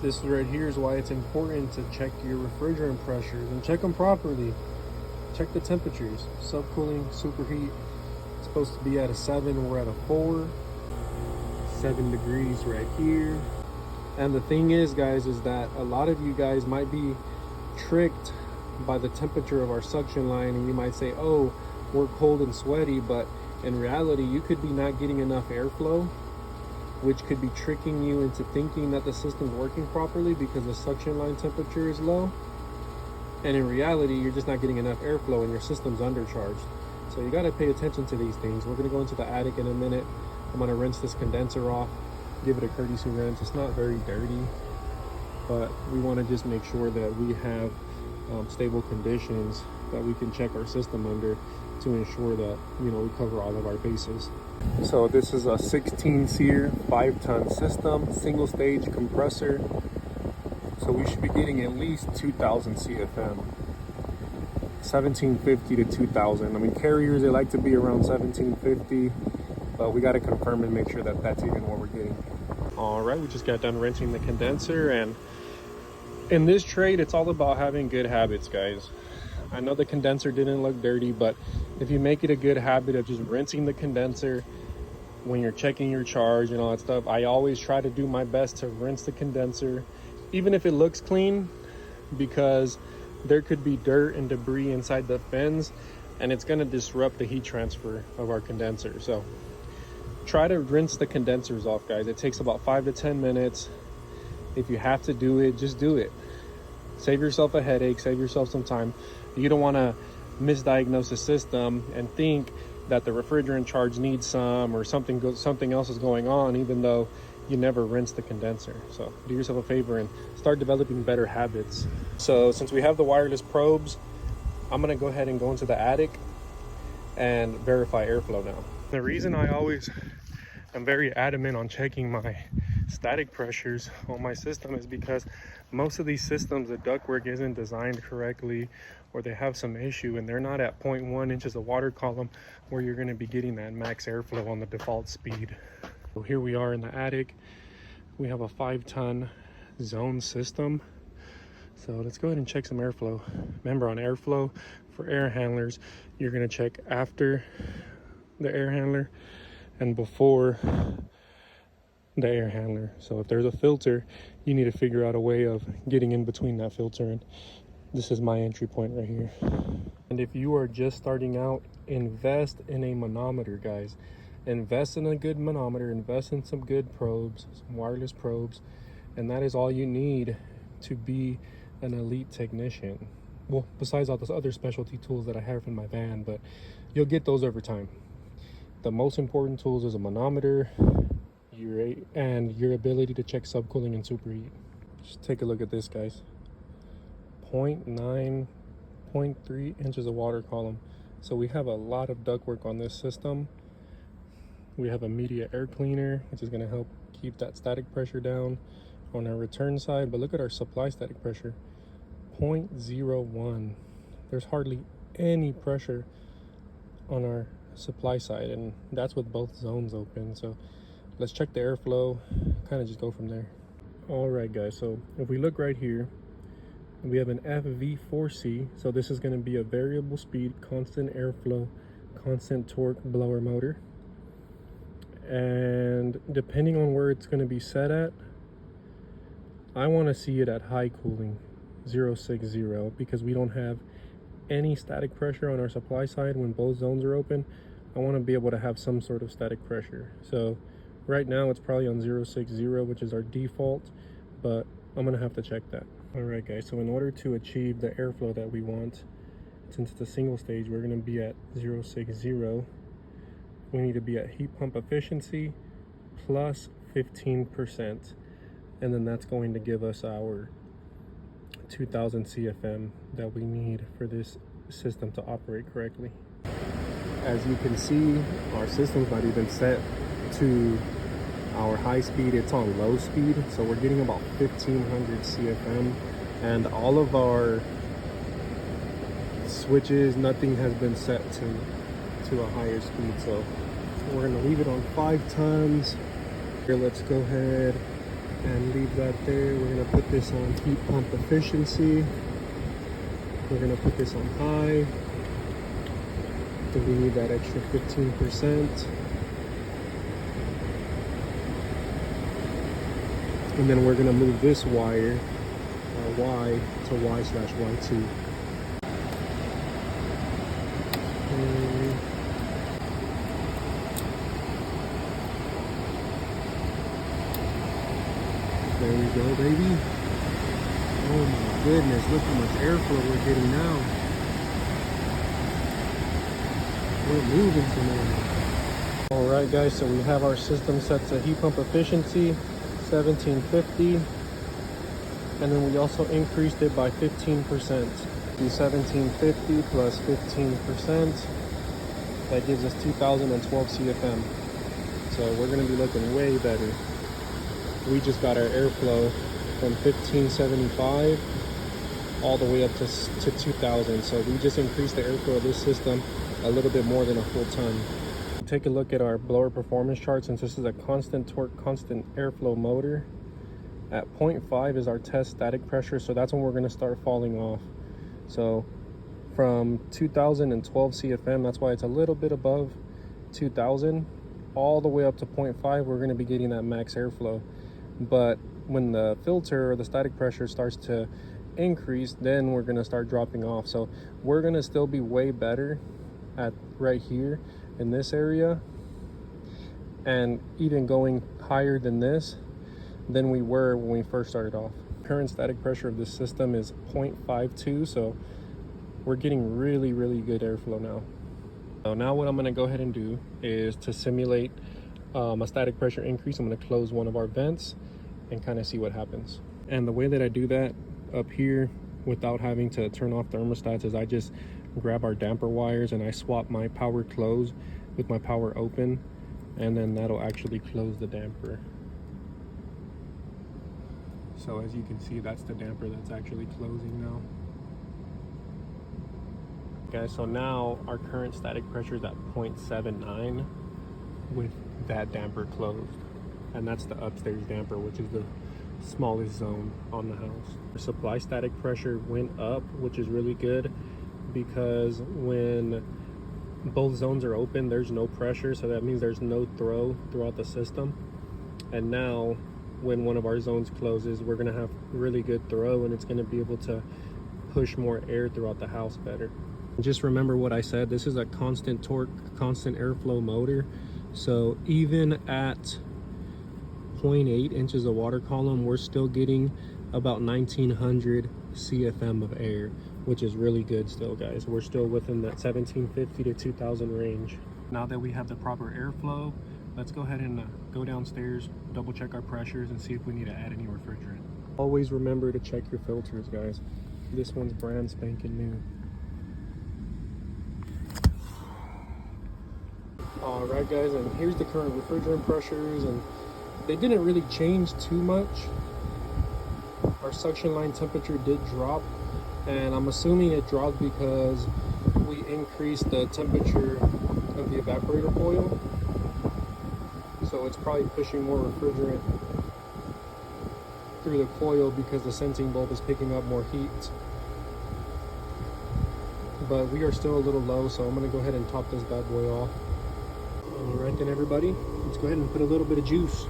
This right here is why it's important to check your refrigerant pressures and check them properly. Check the temperatures. Subcooling, superheat. It's supposed to be at a 7, we're at a 4. 7 degrees right here. And the thing is, guys, is that a lot of you guys might be tricked by the temperature of our suction line, and you might say, oh, we're cold and sweaty, but in reality, you could be not getting enough airflow, which could be tricking you into thinking that the system's working properly because the suction line temperature is low. And in reality, you're just not getting enough airflow and your system's undercharged. So you gotta pay attention to these things. We're gonna go into the attic in a minute. I'm gonna rinse this condenser off, give it a courtesy rinse. It's not very dirty, but we wanna just make sure that we have stable conditions that we can check our system under to ensure that, you know, we cover all of our bases. So this is a 16 SEER 5-ton system, single stage compressor. So we should be getting at least 2,000 CFM, 1750 to 2,000. I mean, carriers, they like to be around 1750, but we got to confirm and make sure that that's even what we're getting. All right, we just got done rinsing the condenser, and in this trade, it's all about having good habits, guys. I know the condenser didn't look dirty, but if you make it a good habit of just rinsing the condenser when you're checking your charge and all that stuff, I always try to do my best to rinse the condenser, even if it looks clean, because there could be dirt and debris inside the fins, and it's going to disrupt the heat transfer of our condenser. So try to rinse the condensers off, guys. It takes about 5 to 10 minutes. If you have to do it, just do it. Save yourself a headache, save yourself some time. You don't want to misdiagnose the system and think that the refrigerant charge needs some, or something else is going on, even though you never rinse the condenser. So do yourself a favor and start developing better habits. So since we have the wireless probes, I'm going to go ahead and go into the attic and verify airflow now. The reason I always am very adamant on checking my static pressures on my system is because most of these systems, the ductwork isn't designed correctly, or they have some issue and they're not at 0.1 inches of water column where you're going to be getting that max airflow on the default speed. So here we are in the attic. We have a 5-ton zone system. So let's go ahead and check some airflow. Remember, on airflow for air handlers, you're going to check after the air handler and before the air handler. So if there's a filter, you need to figure out a way of getting in between that filter, and this is my entry point right here. And if you are just starting out, invest in a manometer, guys. Invest in a good manometer, invest in some good probes, some wireless probes, and that is all you need to be an elite technician. Well, besides all those other specialty tools that I have in my van, but you'll get those over time. The most important tools is a manometer, and your ability to check subcooling and superheat. Just take a look at this, guys. 0.9, 0.3 inches of water column. So we have a lot of ductwork on this system. We have a media air cleaner, which is going to help keep that static pressure down on our return side. But look at our supply static pressure, 0.01. There's hardly any pressure on our supply side, and that's with both zones open. So let's check the airflow, kind of just go from there. All right, guys, so if we look right here, we have an FV4C. So this is going to be a variable speed, constant airflow, constant torque blower motor. And depending on where it's going to be set at, I want to see it at high cooling, 060, because we don't have any static pressure on our supply side when both zones are open. I want to be able to have some sort of static pressure. So right now it's probably on 060, which is our default, but I'm going to have to check that. All right, guys, so in order to achieve the airflow that we want, since it's a single stage, we're going to be at 060. We need to be at heat pump efficiency plus 15%, and then that's going to give us our 2,000 CFM that we need for this system to operate correctly. As you can see, our system's not even set to our high speed, it's on low speed, so we're getting about 1,500 CFM, and all of our switches, nothing has been set to a higher speed. So we're going to leave it on 5 tons. Here, let's go ahead and leave that there. We're gonna put this on heat pump efficiency. We're gonna put this on high. We need that extra 15%. And then we're gonna move this wire, Y to Y/Y2. There we go, baby. Oh my goodness, look how much airflow we're getting now. We're moving some more. All right, guys, so we have our system set to heat pump efficiency, 1750. And then we also increased it by 15%. The 1750 plus 15%, that gives us 2012 CFM. So we're gonna be looking way better. We just got our airflow from 1575 all the way up to 2000. So we just increased the airflow of this system a little bit more than a full ton. Take a look at our blower performance chart. Since this is a constant torque, constant airflow motor, at 0.5 is our test static pressure. So that's when we're gonna start falling off. So from 2012 CFM, that's why it's a little bit above 2000, all the way up to 0.5, we're gonna be getting that max airflow. But when the filter or the static pressure starts to increase, then we're gonna start dropping off. So we're gonna still be way better at right here in this area, and even going higher than this than we were when we first started off. Current static pressure of this system is 0.52, so we're getting really, really good airflow now. So now what I'm gonna go ahead and do is to simulate a static pressure increase. I'm gonna close one of our vents and kind of see what happens. And the way that I do that up here without having to turn off thermostats is I just grab our damper wires and I swap my power close with my power open, and then that'll actually close the damper. So as you can see, that's the damper that's actually closing now. Okay, so now our current static pressure is at 0.79 with that damper closed. And that's the upstairs damper, which is the smallest zone on the house. The supply static pressure went up, which is really good, because when both zones are open, there's no pressure, so that means there's no throw throughout the system. And now when one of our zones closes, we're gonna have really good throw, and it's gonna be able to push more air throughout the house better. Just remember what I said, this is a constant torque, constant airflow motor. So even at 0.8 inches of water column, we're still getting about 1900 CFM of air, which is really good still, guys. We're still within that 1750 to 2000 range. Now that we have the proper airflow, let's go ahead and go downstairs, double check our pressures, and see if we need to add any refrigerant. Always remember to check your filters, guys. This one's brand spanking new. All right, guys, and here's the current refrigerant pressures, and they didn't really change too much. Our suction line temperature did drop, and I'm assuming it dropped because we increased the temperature of the evaporator coil. So it's probably pushing more refrigerant through the coil because the sensing bulb is picking up more heat. But we are still a little low, so I'm gonna go ahead and top this bad boy off. All right then, everybody, let's go ahead and put a little bit of juice.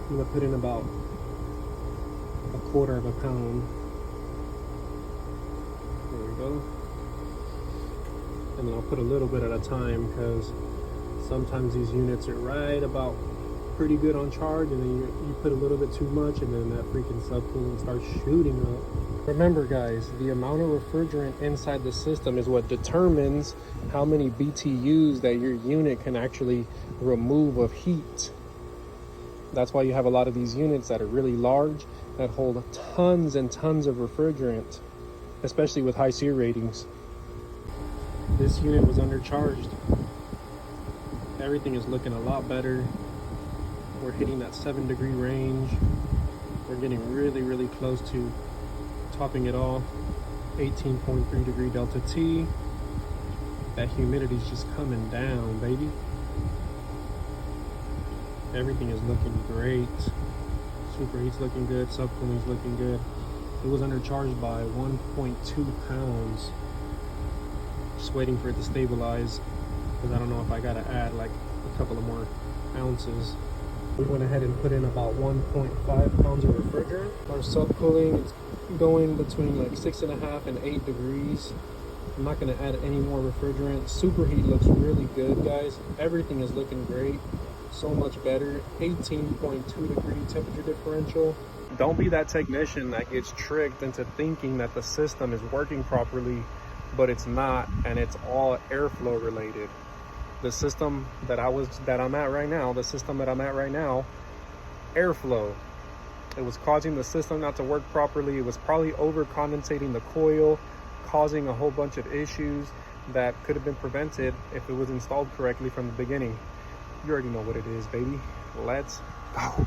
I'm gonna put in about 1/4 of a pound. There we go. And then I'll put a little bit at a time, because sometimes these units are right about pretty good on charge, and then you put a little bit too much, and then that freaking subcoolant starts shooting up. Remember, guys, the amount of refrigerant inside the system is what determines how many BTUs that your unit can actually remove of heat. That's why you have a lot of these units that are really large that hold tons and tons of refrigerant, especially with high SEER ratings. This unit was undercharged. Everything is looking a lot better. We're hitting that 7-degree range. We're getting really, really close to topping it off. 18.3 degree delta T. That humidity's just coming down, baby. Everything is looking great. Superheat's looking good, subcooling's looking good. It was undercharged by 1.2 pounds. Just waiting for it to stabilize, because I don't know if I gotta add like a couple of more ounces. We went ahead and put in about 1.5 pounds of refrigerant. Our subcooling is going between like 6.5 and 8 degrees. I'm not gonna add any more refrigerant. Superheat looks really good, guys. Everything is looking great. So much better. 18.2 degree temperature differential. Don't be that technician that gets tricked into thinking that the system is working properly, but it's not, and it's all airflow related. The system that I'm at right now, airflow. It was causing the system not to work properly. It was probably over condensating the coil, causing a whole bunch of issues that could have been prevented if it was installed correctly from the beginning. You already know what it is, baby. Let's go.